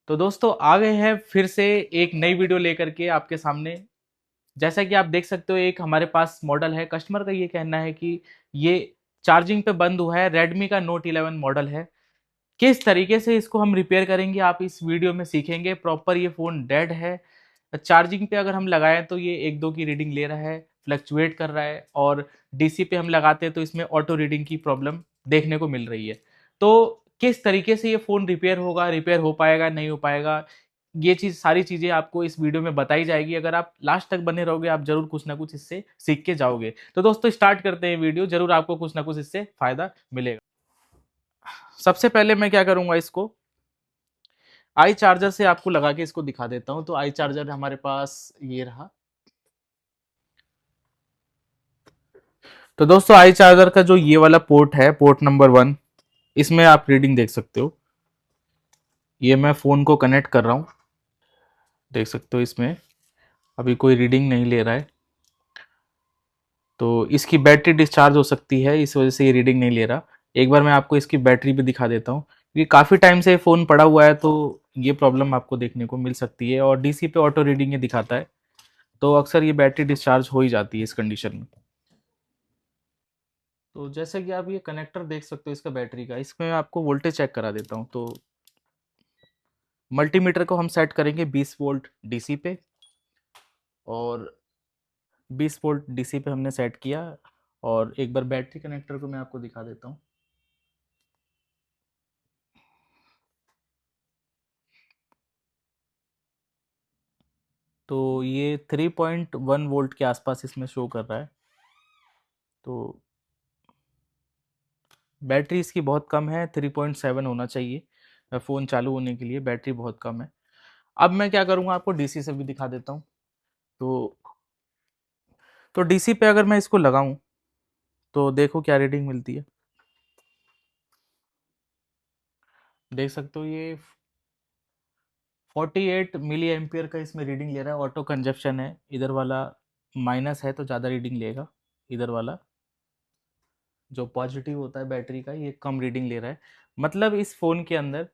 तो दोस्तों आ गए हैं फिर से एक नई वीडियो लेकर के आपके सामने। जैसा कि आप देख सकते हो एक हमारे पास मॉडल है। कस्टमर का ये कहना है कि ये चार्जिंग पे बंद हुआ है। रेडमी का नोट 11 मॉडल है। किस तरीके से इसको हम रिपेयर करेंगे आप इस वीडियो में सीखेंगे। प्रॉपर ये फ़ोन डेड है। चार्जिंग पे अगर हम लगाएं तो ये 1-2 की रीडिंग ले रहा है, फ्लक्चुएट कर रहा है, और डीसी पे हम लगाते हैं तो इसमें ऑटो रीडिंग की प्रॉब्लम देखने को मिल रही है। तो किस तरीके से ये फ़ोन रिपेयर होगा, रिपेयर हो पाएगा, नहीं हो पाएगा, ये चीज़ सारी चीज़ें आपको इस वीडियो में बताई जाएगी। अगर आप लास्ट तक बने रहोगे आप ज़रूर कुछ ना कुछ इससे सीख के जाओगे। तो दोस्तों स्टार्ट करते हैं वीडियो, ज़रूर आपको कुछ ना कुछ इससे फ़ायदा मिलेगा। सबसे पहले मैं क्या करूँगा, इसको आई चार्जर से आपको लगा के इसको दिखा देता हूँ। तो आई चार्जर हमारे पास ये रहा। तो दोस्तों आई चार्जर का जो ये वाला पोर्ट है, पोर्ट नंबर 1, इसमें आप रीडिंग देख सकते हो। ये मैं फ़ोन को कनेक्ट कर रहा हूँ, देख सकते हो इसमें अभी कोई रीडिंग नहीं ले रहा है। तो इसकी बैटरी डिस्चार्ज हो सकती है, इस वजह से ये रीडिंग नहीं ले रहा। एक बार मैं आपको इसकी बैटरी भी दिखा देता हूँ, क्योंकि काफ़ी टाइम से फ़ोन पड़ा हुआ है तो ये प्रॉब्लम आपको देखने को मिल सकती है। और डीसी पे ऑटो रीडिंग ये दिखाता है, तो अक्सर ये बैटरी डिस्चार्ज हो ही जाती है इस कंडीशन में। तो जैसे कि आप ये कनेक्टर देख सकते हो इसका बैटरी का, इसमें मैं आपको वोल्टेज चेक करा देता हूँ। तो मल्टीमीटर को हम सेट करेंगे 20 वोल्ट डीसी पे, और 20 वोल्ट डीसी पे हमने सेट किया। और एक बार बैटरी कनेक्टर को मैं आपको दिखा देता हूँ। तो ये 3.1 वोल्ट के आसपास इसमें शो कर रहा है। तो बैटरी इसकी बहुत कम है, 3.7 होना चाहिए फ़ोन चालू होने के लिए। बैटरी बहुत कम है। अब मैं क्या करूँगा, आपको डीसी से भी दिखा देता हूँ। तो डीसी पे अगर मैं इसको लगाऊं तो देखो क्या रीडिंग मिलती है। देख सकते हो ये 48 मिली एम्पियर का इसमें रीडिंग ले रहा है। ऑटो कंजप्शन है, इधर वाला माइनस है तो ज़्यादा रीडिंग लेगा। इधर वाला जो पॉजिटिव होता है बैटरी का, ये कम रीडिंग ले रहा है। मतलब इस फ़ोन के अंदर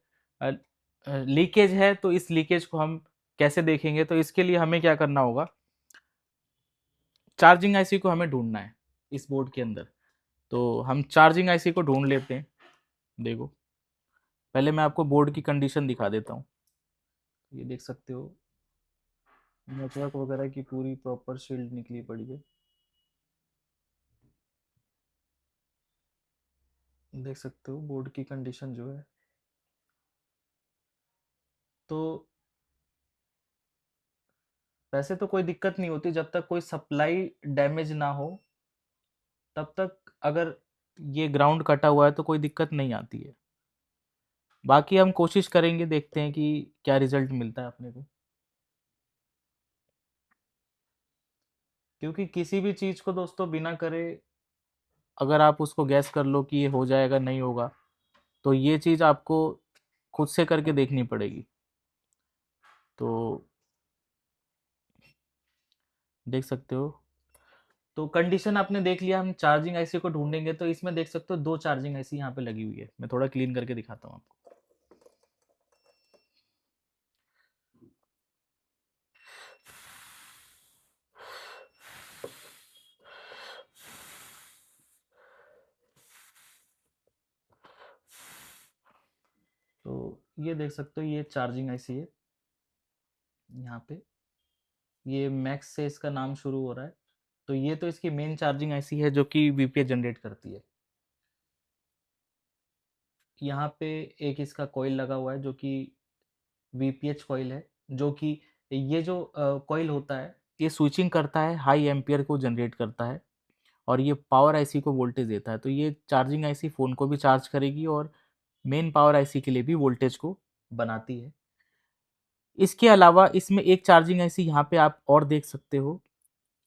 लीकेज है। तो इस लीकेज को हम कैसे देखेंगे, तो इसके लिए हमें क्या करना होगा, चार्जिंग आईसी को हमें ढूंढना है इस बोर्ड के अंदर। तो हम चार्जिंग आईसी को ढूंढ लेते हैं। देखो पहले मैं आपको बोर्ड की कंडीशन दिखा देता हूँ। ये देख सकते हो नेटवर्क वगैरह की पूरी प्रॉपर शील्ड निकली पड़ी है। देख सकते हो बोर्ड की कंडीशन जो है। तो वैसे तो कोई दिक्कत नहीं होती जब तक कोई सप्लाई डैमेज ना हो, तब तक। अगर ये ग्राउंड कटा हुआ है तो कोई दिक्कत नहीं आती है। बाकी हम कोशिश करेंगे, देखते हैं कि क्या रिजल्ट मिलता है अपने को। क्योंकि किसी भी चीज़ को दोस्तों बिना करे अगर आप उसको गैस कर लो कि ये हो जाएगा नहीं होगा, तो ये चीज़ आपको खुद से करके देखनी पड़ेगी। तो देख सकते हो। तो कंडीशन आपने देख लिया। हम चार्जिंग आईसी को ढूंढेंगे तो इसमें देख सकते हो 2 चार्जिंग आईसी यहाँ पे लगी हुई है। मैं थोड़ा क्लीन करके दिखाता हूँ आपको। तो ये देख सकते हो ये चार्जिंग आईसी है यहाँ पे। ये मैक्स से इसका नाम शुरू हो रहा है। तो ये तो इसकी मेन चार्जिंग आईसी है जो कि वीपीएच जनरेट करती है। यहाँ पे एक इसका कॉइल लगा हुआ है जो कि वीपीएच कॉइल है। जो कि ये जो कॉइल होता है ये स्विचिंग करता है, हाई एम्पियर को जनरेट करता है, और ये पावर आईसी को वोल्टेज देता है। तो ये चार्जिंग आईसी फ़ोन को भी चार्ज करेगी और मेन पावर आईसी के लिए भी वोल्टेज को बनाती है। इसके अलावा इसमें एक चार्जिंग आईसी यहाँ पे आप और देख सकते हो।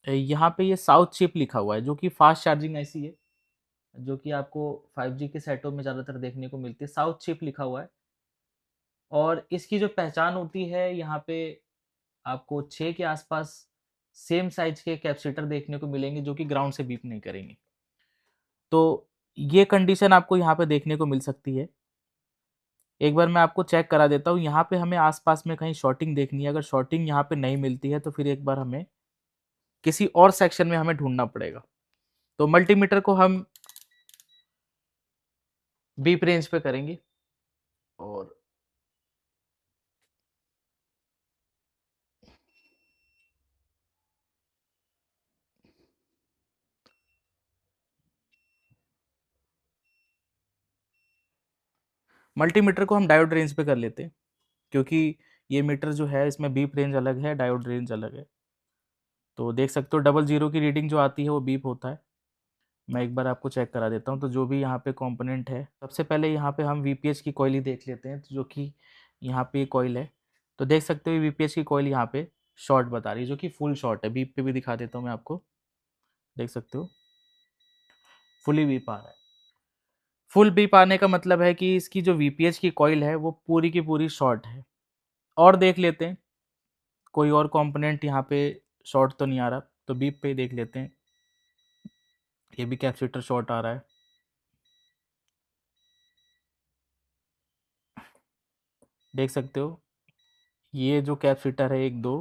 यहाँ पे ये साउथ चिप लिखा हुआ है जो कि फास्ट चार्जिंग आईसी है, जो कि आपको 5G के सेटों में ज़्यादातर देखने को मिलती है। साउथ चिप लिखा हुआ है। और इसकी जो पहचान होती है, यहाँ पे आपको 6 के आसपास सेम साइज के कैपेसिटर देखने को मिलेंगे जो कि ग्राउंड से बीप नहीं करेंगे। तो ये कंडीशन आपको यहाँ पे देखने को मिल सकती है। एक बार मैं आपको चेक करा देता हूँ। यहाँ पे हमें आसपास में कहीं शॉर्टिंग देखनी है, अगर शॉर्टिंग यहाँ पे नहीं मिलती है तो फिर एक बार हमें किसी और सेक्शन में हमें ढूंढना पड़ेगा। तो मल्टीमीटर को हम बीप रेंज पे करेंगे और मल्टीमीटर को हम डायोड रेंज पे कर लेते हैं, क्योंकि ये मीटर जो है इसमें बीप रेंज अलग है, डायोड रेंज अलग है। तो देख सकते हो 00 की रीडिंग जो आती है वो बीप होता है। मैं एक बार आपको चेक करा देता हूँ। तो जो भी यहाँ पे कंपोनेंट है, सबसे पहले यहाँ पे हम वीपीएच की कॉइल ही देख लेते हैं, तो जो कि यहाँ पे कॉइल है। तो देख सकते हो वीपीएच की कॉइल यहाँ पे शॉर्ट बता रही है, जो कि फुल शॉर्ट है। बीप पे भी दिखा देता हूँ मैं आपको, देख सकते हो फुली बीप आ रहा है। फुल बीप आने का मतलब है कि इसकी जो वीपीएच की कॉइल है वो पूरी की पूरी शॉर्ट है। और देख लेते हैं कोई और कंपोनेंट यहाँ पे शॉर्ट तो नहीं आ रहा, तो बीप पे ही देख लेते हैं। ये भी कैपेसिटर शॉर्ट आ रहा है। देख सकते हो ये जो कैपेसिटर है, 1 2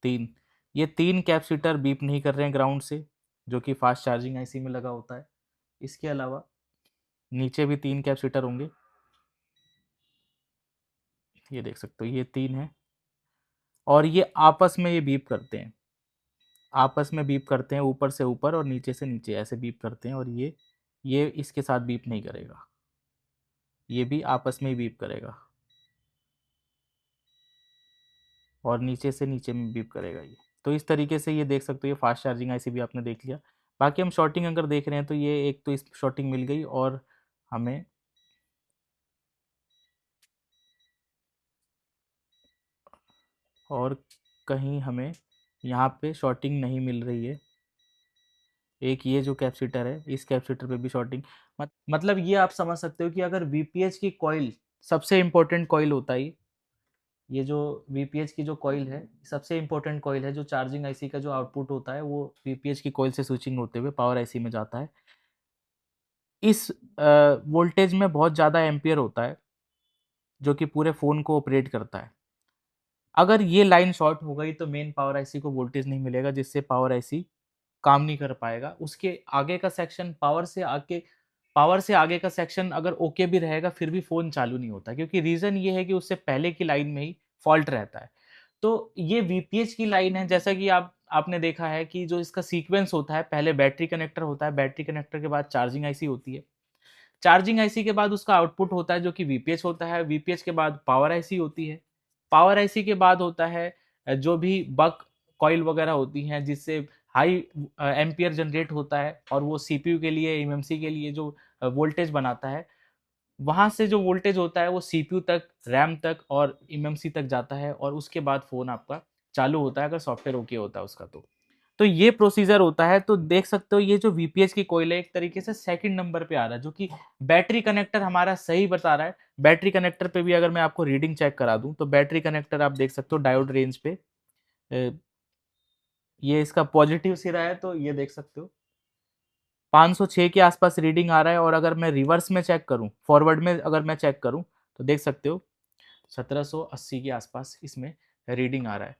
3, ये 3 कैपेसिटर बीप नहीं कर रहे हैं ग्राउंड से, जो कि फास्ट चार्जिंग आईसी में लगा होता है। इसके अलावा नीचे भी 3 कैपेसिटर होंगे, ये देख सकते हो ये 3 है, और ये आपस में ये बीप करते हैं। आपस में बीप करते हैं, ऊपर से ऊपर और नीचे से नीचे ऐसे बीप करते हैं। और ये इसके साथ बीप नहीं करेगा, ये भी आपस में ही बीप करेगा, और नीचे से नीचे में बीप करेगा ये। तो इस तरीके से ये देख सकते हो, ये फास्ट चार्जिंग आईसी भी आपने देख लिया। बाकी हम शॉर्टिंग अगर देख रहे हैं तो ये एक तो इस शॉर्टिंग मिल गई, और हमें और कहीं हमें यहाँ पे शॉर्टिंग नहीं मिल रही है। एक ये जो कैपेसिटर है, इस कैपेसिटर पे भी शॉर्टिंग, मतलब ये आप समझ सकते हो कि अगर वीपीएच की कॉइल, सबसे इंपॉर्टेंट कॉइल होता है ये जो वीपीएच की जो कॉइल है, सबसे इंपॉर्टेंट कॉइल है। जो चार्जिंग आईसी का जो आउटपुट होता है वो वीपीएच की कॉइल से स्विचिंग होते हुए पावर आईसी में जाता है। इस वोल्टेज में बहुत ज़्यादा एम्पियर होता है, जो कि पूरे फ़ोन को ऑपरेट करता है। अगर ये लाइन शॉर्ट हो गई तो मेन पावर आईसी को वोल्टेज नहीं मिलेगा, जिससे पावर आईसी काम नहीं कर पाएगा। उसके आगे का सेक्शन, पावर से आगे का सेक्शन अगर ओके भी रहेगा फिर भी फ़ोन चालू नहीं होता, क्योंकि रीज़न ये है कि उससे पहले की लाइन में ही फॉल्ट रहता है। तो ये वीपीएच की लाइन है, जैसा कि आपने देखा है कि जो इसका सीक्वेंस होता है, पहले बैटरी कनेक्टर होता है, बैटरी कनेक्टर के बाद चार्जिंग आईसी होती है, चार्जिंग आईसी के बाद उसका आउटपुट होता है जो कि वीपीएच होता है, वीपीएच के बाद पावर आईसी होती है, पावर आईसी के बाद होता है जो भी बक कॉइल वगैरह होती हैं, जिससे हाई एम्पियर जनरेट होता है, और वो सीपीयू के लिए, एमएमसी के लिए जो वोल्टेज बनाता है, वहाँ से जो वोल्टेज होता है वो सीपीयू तक, रैम तक और एमएमसी तक जाता है, और उसके बाद फ़ोन आपका चालू होता है, अगर सॉफ्टवेयर ओके होता है उसका। तो ये प्रोसीजर होता है। तो देख सकते हो ये जो वीपीएच की कॉइल है एक तरीके से सेकंड नंबर पे आ रहा है, जो कि बैटरी कनेक्टर हमारा सही बता रहा है। बैटरी कनेक्टर पे भी अगर मैं आपको रीडिंग चेक करा दूं, तो बैटरी कनेक्टर आप देख सकते हो डायोड रेंज पे ये इसका पॉजिटिव सिरा है, तो ये देख सकते हो 506 के आसपास रीडिंग आ रहा है। और अगर मैं रिवर्स में चेक करूं, फॉरवर्ड में अगर मैं चेक करूं, तो देख सकते हो 1780 के आसपास इसमें रीडिंग आ रहा है।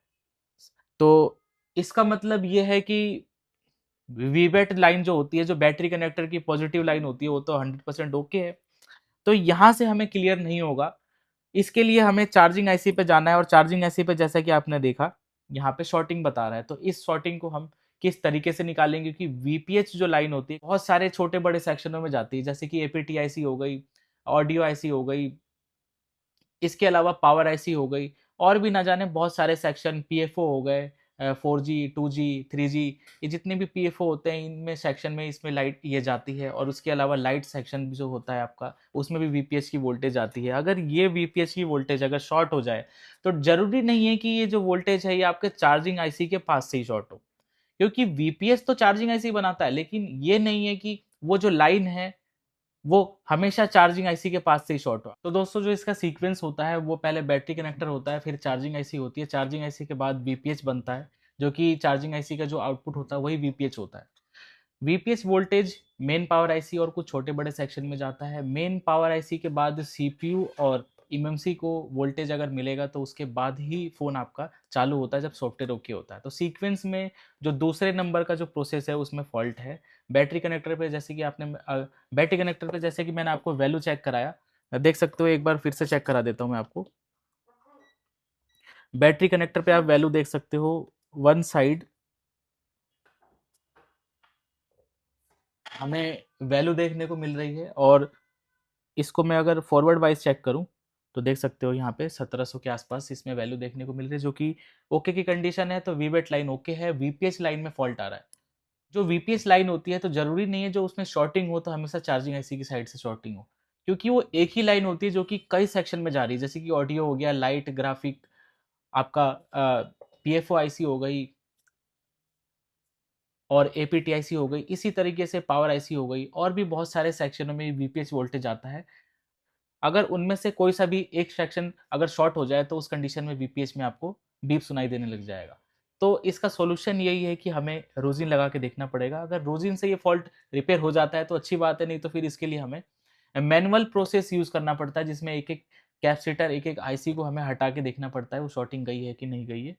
तो इसका मतलब ये है कि वीवेट लाइन जो होती है, जो बैटरी कनेक्टर की पॉजिटिव लाइन होती है, वो तो 100% ओके है। तो यहाँ से हमें क्लियर नहीं होगा, इसके लिए हमें चार्जिंग आईसी पे जाना है। और चार्जिंग आईसी पे जैसा कि आपने देखा यहाँ पे शॉर्टिंग बता रहा है, तो इस शॉर्टिंग को हम किस तरीके से निकालेंगे, क्योंकि वीपीएच जो लाइन होती है बहुत सारे छोटे बड़े सेक्शनों में जाती है, जैसे कि एपीटी आईसी हो गई, ऑडियो आईसी हो गई, इसके अलावा पावर आईसी हो गई, और भी ना जाने बहुत सारे सेक्शन, पीएफओ हो गए, 4G 2G 3G, ये जितने भी पीएफओ होते हैं इनमें सेक्शन में इसमें लाइट ये जाती है। और उसके अलावा लाइट सेक्शन भी जो होता है आपका, उसमें भी वीपीएच की वोल्टेज आती है। अगर ये वीपीएच की वोल्टेज अगर शॉर्ट हो जाए, तो जरूरी नहीं है कि ये जो वोल्टेज है ये आपके चार्जिंग आईसी के पास से ही शॉर्ट हो, क्योंकि वीपीएस तो चार्जिंग आईसी बनाता है, लेकिन ये नहीं है कि वो जो लाइन है वो हमेशा चार्जिंग आईसी के पास से ही शॉर्ट हुआ। तो दोस्तों जो इसका सीक्वेंस होता है वो पहले बैटरी कनेक्टर होता है, फिर चार्जिंग आईसी होती है, चार्जिंग आईसी के बाद वीपीएच बनता है, जो कि चार्जिंग आईसी का जो आउटपुट होता है वही वीपीएच होता है। VPH voltage main power IC और कुछ छोटे बड़े सेक्शन में जाता है। मेन पावर आईसी के बाद सीपीयू और एमएमसी को वोल्टेज अगर मिलेगा तो उसके बाद ही फ़ोन आपका चालू होता है जब सॉफ्टवेयर ओके होता है। तो सीक्वेंस में जो दूसरे नंबर का जो प्रोसेस है उसमें फ़ॉल्ट है। बैटरी कनेक्टर पे जैसे कि बैटरी कनेक्टर पे जैसे कि मैंने आपको वैल्यू चेक कराया, देख सकते हो, एक बार फिर से चेक करा देता हूँ मैं आपको। बैटरी कनेक्टर पे आप वैल्यू देख सकते हो, वन साइड हमें वैल्यू देखने को मिल रही है, और इसको मैं अगर फॉरवर्ड वाइज चेक करूं तो देख सकते हो यहाँ पे 1700 के आसपास इसमें वैल्यू देखने को मिल रही है, जो कि ओके की कंडीशन है। तो वीवेट लाइन ओके है, वीपीएच लाइन में फॉल्ट आ रहा है। जो वीपीएच लाइन होती है तो जरूरी नहीं है जो उसमें शॉर्टिंग हो तो हमेशा चार्जिंग आईसी की साइड से शॉर्टिंग हो, क्योंकि वो एक ही लाइन होती है जो कि कई सेक्शन में जा रही है, जैसे कि ऑडियो हो गया, लाइट, ग्राफिक, आपका पीएफओ आईसी हो गई, और एपीटीआईसी हो गई, इसी तरीके से पावर आईसी हो गई, और भी बहुत सारे सेक्शनों में वीपीएच वोल्टेज आता है। अगर उनमें से कोई सा भी एक सेक्शन अगर शॉर्ट हो जाए तो उस कंडीशन में वीपीएच में आपको बीप सुनाई देने लग जाएगा। तो इसका सॉल्यूशन यही है कि हमें रोजिन लगा के देखना पड़ेगा। अगर रोजिन से ये फॉल्ट रिपेयर हो जाता है तो अच्छी बात है, नहीं तो फिर इसके लिए हमें मैनुअल प्रोसेस यूज करना पड़ता है, जिसमें एक एक कैपेसिटर, एक एक आईसी को हमें हटा के देखना पड़ता है वो शॉर्टिंग गई है कि नहीं गई है।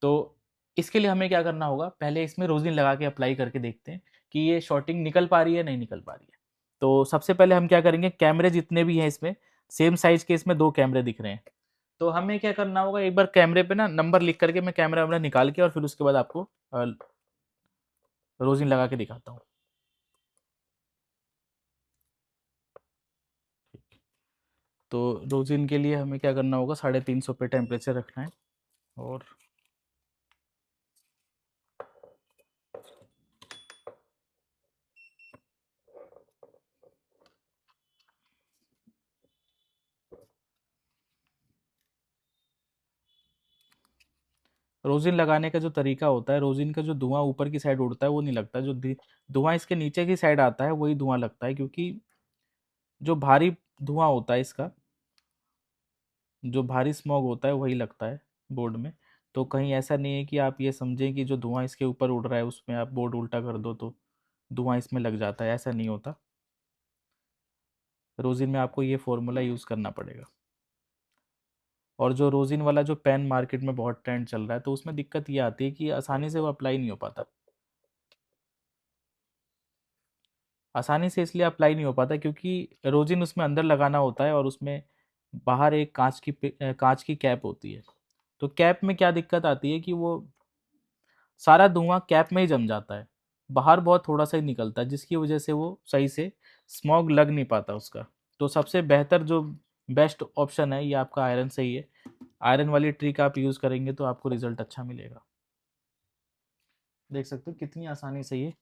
तो इसके लिए हमें क्या करना होगा, पहले इसमें रोजिन लगा के अप्लाई करके देखते हैं कि ये शॉर्टिंग निकल पा रही है नहीं निकल पा रही है। तो सबसे पहले हम क्या करेंगे, कैमरे जितने भी हैं इसमें सेम साइज के इसमें दो कैमरे दिख रहे हैं, तो हमें क्या करना होगा, एक बार कैमरे पे ना नंबर लिख करके मैं कैमरा वैमरा निकाल के और फिर उसके बाद आपको रोजिन लगा के दिखाता हूँ। तो रोजिन के लिए हमें क्या करना होगा, 350 पे टेम्परेचर रखना है, और रोजिन लगाने का जो तरीका होता है, रोजिन का जो धुआं ऊपर की साइड उड़ता है वो नहीं लगता, जो धुआं इसके नीचे की साइड आता है वही धुआं लगता है, क्योंकि जो भारी धुआं होता है इसका, जो भारी स्मॉग होता है वही लगता है बोर्ड में। तो कहीं ऐसा नहीं है कि आप ये समझें कि जो धुआं इसके ऊपर उड़ रहा है उसमें आप बोर्ड उल्टा कर दो तो धुआं इसमें लग जाता है, ऐसा नहीं होता। रोजिन में आपको ये फॉर्मूला यूज़ करना पड़ेगा। और जो रोजिन वाला जो पेन मार्केट में बहुत ट्रेंड चल रहा है तो उसमें दिक्कत ये आती है कि आसानी से वो अप्लाई नहीं हो पाता। आसानी से इसलिए अप्लाई नहीं हो पाता क्योंकि रोजिन उसमें अंदर लगाना होता है, और उसमें बाहर एक कांच की कैप होती है। तो कैप में क्या दिक्कत आती है कि वो सारा धुआं कैप में ही जम जाता है, बाहर बहुत थोड़ा सा ही निकलता है, जिसकी वजह से वो सही से स्मॉग लग नहीं पाता उसका। तो सबसे बेहतर जो बेस्ट ऑप्शन है ये आपका आयरन से ही है। आयरन वाली ट्रिक आप यूज़ करेंगे तो आपको रिजल्ट अच्छा मिलेगा। देख सकते हो कितनी आसानी से ये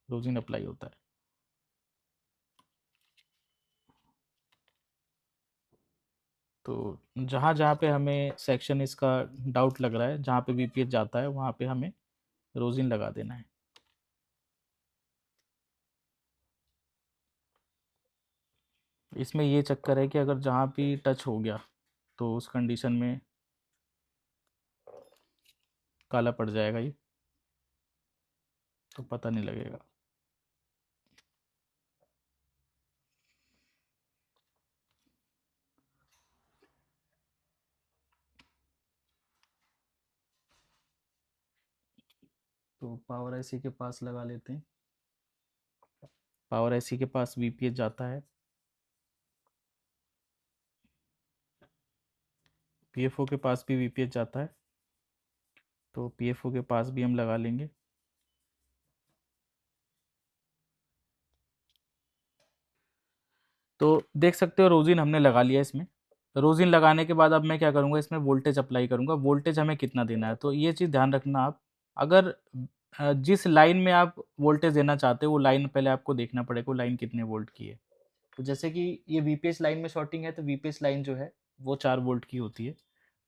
रोजिन अप्लाई होता है। तो जहाँ जहाँ पे हमें सेक्शन इसका डाउट लग रहा है, जहाँ पे वीपीएच जाता है वहाँ पे हमें रोजिन लगा देना है। इसमें ये चक्कर है कि अगर जहाँ भी टच हो गया तो उस कंडीशन में काला पड़ जाएगा ये, तो पता नहीं लगेगा। तो पावर आईसी के पास लगा लेते हैं। पावर आईसी के पास वीपीएच जाता है, पीएफओ के पास भी वीपीएच जाता है, तो पीएफओ के पास भी हम लगा लेंगे। तो देख सकते हो रोजिन हमने लगा लिया इसमें। रोजिन लगाने के बाद अब मैं क्या करूँगा, इसमें वोल्टेज अप्लाई करूँगा। वोल्टेज हमें कितना देना है तो ये चीज़ ध्यान रखना आप। अगर जिस लाइन में आप वोल्टेज देना चाहते हो वो लाइन पहले आपको देखना पड़ेगा, वो लाइन कितने वोल्ट की है। तो जैसे कि ये वीपीएस लाइन में शॉर्टिंग है तो वीपीएस लाइन जो है वो 4 वोल्ट की होती है,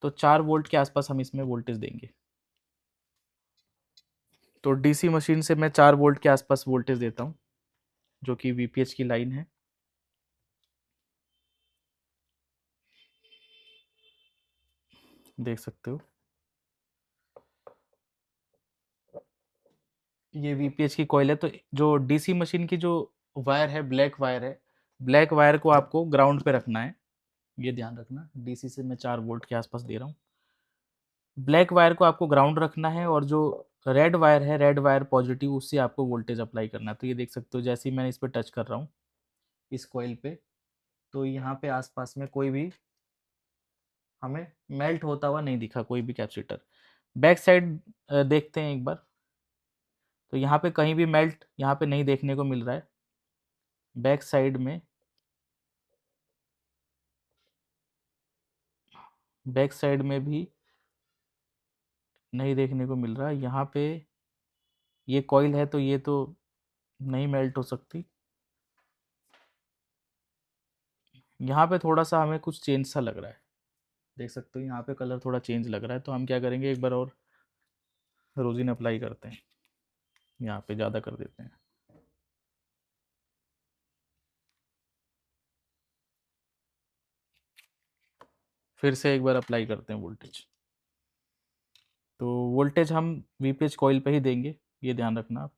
तो 4 वोल्ट के आसपास हम इसमें वोल्टेज देंगे। तो डीसी मशीन से मैं 4 वोल्ट के आसपास वोल्टेज देता हूँ, जो कि वीपीएच की लाइन है। देख सकते हो ये वीपीएच की कॉइल है। तो जो डीसी मशीन की जो वायर है, ब्लैक वायर है, ब्लैक वायर को आपको ग्राउंड पे रखना है। ये ध्यान रखना, डीसी से मैं 4 वोल्ट के आसपास दे रहा हूँ। ब्लैक वायर को आपको ग्राउंड रखना है और जो रेड वायर है, रेड वायर पॉजिटिव, उससे आपको वोल्टेज अप्लाई करना है। तो ये देख सकते हो, जैसे ही मैंने इस पर टच कर रहा हूँ इस कॉइल पे, तो यहाँ पे आसपास में कोई भी हमें मेल्ट होता हुआ नहीं दिखा, कोई भी कैपेसिटर। बैक साइड देखते हैं एक बार, तो यहाँ पे कहीं भी मेल्ट यहाँ पे नहीं देखने को मिल रहा है। बैक साइड में, बैक साइड में भी नहीं देखने को मिल रहा है। यहाँ पे ये कॉइल है तो ये तो नहीं मेल्ट हो सकती। यहाँ पे थोड़ा सा हमें कुछ चेंज सा लग रहा है, देख सकते हो यहाँ पे कलर थोड़ा चेंज लग रहा है। तो हम क्या करेंगे, एक बार और रोजिन अप्लाई करते हैं, यहाँ पे ज़्यादा कर देते हैं। फिर से एक बार अप्लाई करते हैं वोल्टेज। तो वोल्टेज हम वीपीएच कॉइल पे ही देंगे, ये ध्यान रखना आप।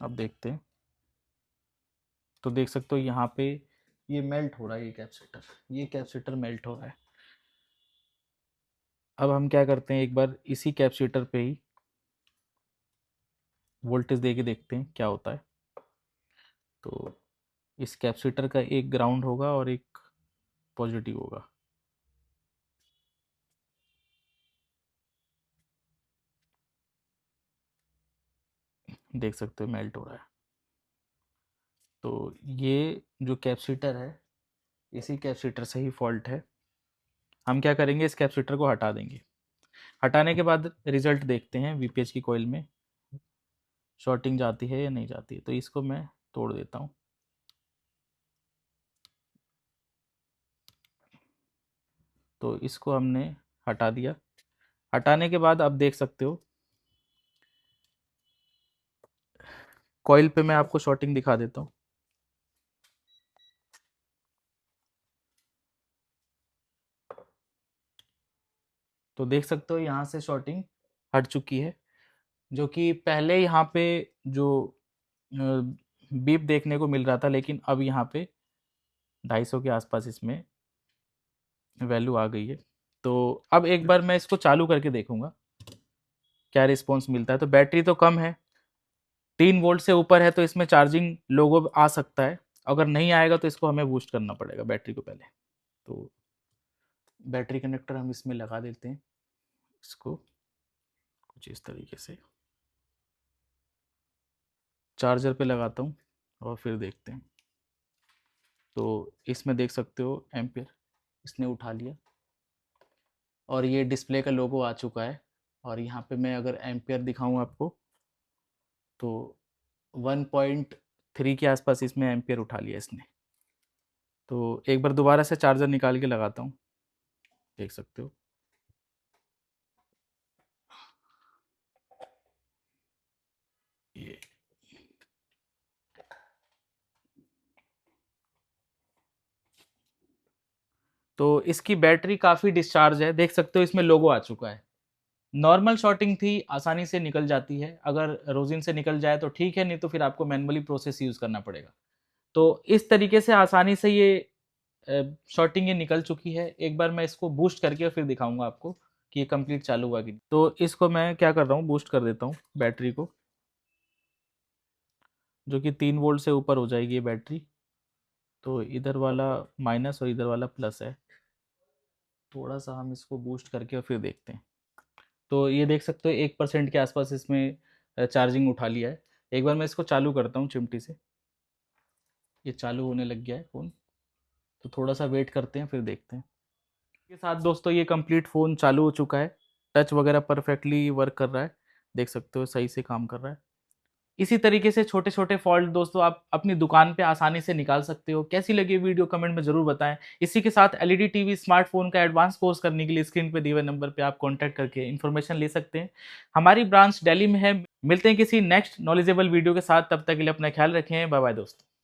अब देखते हैं, तो देख सकते हो यहाँ पे ये मेल्ट हो रहा है, ये कैपेसिटर मेल्ट हो रहा है। अब हम क्या करते हैं, एक बार इसी कैपेसिटर पे ही वोल्टेज दे के देखते हैं क्या होता है। तो इस कैपेसिटर का एक ग्राउंड होगा और एक पॉजिटिव होगा। देख सकते हो मेल्ट हो रहा है। तो ये जो कैपेसिटर है, इसी कैपेसिटर से ही फॉल्ट है। हम क्या करेंगे, इस कैपेसिटर को हटा देंगे। हटाने के बाद रिजल्ट देखते हैं वीपीएच की कॉइल में शॉर्टिंग जाती है या नहीं जाती है। तो इसको मैं तोड़ देता हूँ। तो इसको हमने हटा दिया। हटाने के बाद अब देख सकते हो कॉइल पे मैं आपको शॉर्टिंग दिखा देता हूँ। तो देख सकते हो यहाँ से शॉर्टिंग हट चुकी है, जो कि पहले यहाँ पे जो बीप देखने को मिल रहा था, लेकिन अब यहाँ पे 250 के आसपास इसमें वैल्यू आ गई है। तो अब एक बार मैं इसको चालू करके देखूंगा क्या रिस्पॉन्स मिलता है। तो बैटरी तो कम है, 3 वोल्ट से ऊपर है, तो इसमें चार्जिंग लोगो आ सकता है। अगर नहीं आएगा तो इसको हमें बूस्ट करना पड़ेगा बैटरी को पहले। तो बैटरी कनेक्टर हम इसमें लगा देते हैं, इसको कुछ इस तरीके से चार्जर पे लगाता हूँ और फिर देखते हैं। तो इसमें देख सकते हो एम्पियर इसने उठा लिया और ये डिस्प्ले का लोगो आ चुका है। और यहाँ पे मैं अगर एम्पियर दिखाऊँ आपको, तो 1.3 के आसपास इसमें एम्पियर उठा लिया इसने। तो एक बार दोबारा से चार्जर निकाल के लगाता हूँ, देख सकते हो। ये तो इसकी बैटरी काफ़ी डिस्चार्ज है, देख सकते हो इसमें लोगो आ चुका है। नॉर्मल शॉर्टिंग थी, आसानी से निकल जाती है। अगर रोजिन से निकल जाए तो ठीक है, नहीं तो फिर आपको मैनुअली प्रोसेस यूज़ करना पड़ेगा। तो इस तरीके से आसानी से ये शॉर्टिंग ये निकल चुकी है। एक बार मैं इसको बूस्ट करके फिर दिखाऊंगा आपको कि ये कंप्लीट चालू हुआ कि नहीं। तो इसको मैं क्या कर रहा हूँ, बूस्ट कर देता हूँ बैटरी को, जो कि 3 वोल्ट से ऊपर हो जाएगी ये बैटरी। तो इधर वाला माइनस और इधर वाला प्लस है। थोड़ा सा हम इसको बूस्ट करके और फिर देखते हैं। तो ये देख सकते हो 1% के आसपास इसमें चार्जिंग उठा लिया है। एक बार मैं इसको चालू करता हूँ चिमटी से, ये चालू होने लग गया है फ़ोन। तो थोड़ा सा वेट करते हैं फिर देखते हैं। के साथ दोस्तों ये कंप्लीट फ़ोन चालू हो चुका है, टच वगैरह परफेक्टली वर्क कर रहा है, देख सकते हो सही से काम कर रहा है। इसी तरीके से छोटे छोटे फॉल्ट दोस्तों आप अपनी दुकान पे आसानी से निकाल सकते हो। कैसी लगी वीडियो कमेंट में जरूर बताएं। इसी के साथ एलईडी टीवी स्मार्टफोन का एडवांस कोर्स करने के लिए स्क्रीन पे दिए हुए नंबर पे आप कांटेक्ट करके इन्फॉर्मेशन ले सकते हैं। हमारी ब्रांच दिल्ली में है। मिलते हैं किसी नेक्स्ट नॉलेजेबल वीडियो के साथ, तब तक के लिए अपना ख्याल रखें। बाय बाय दोस्तों।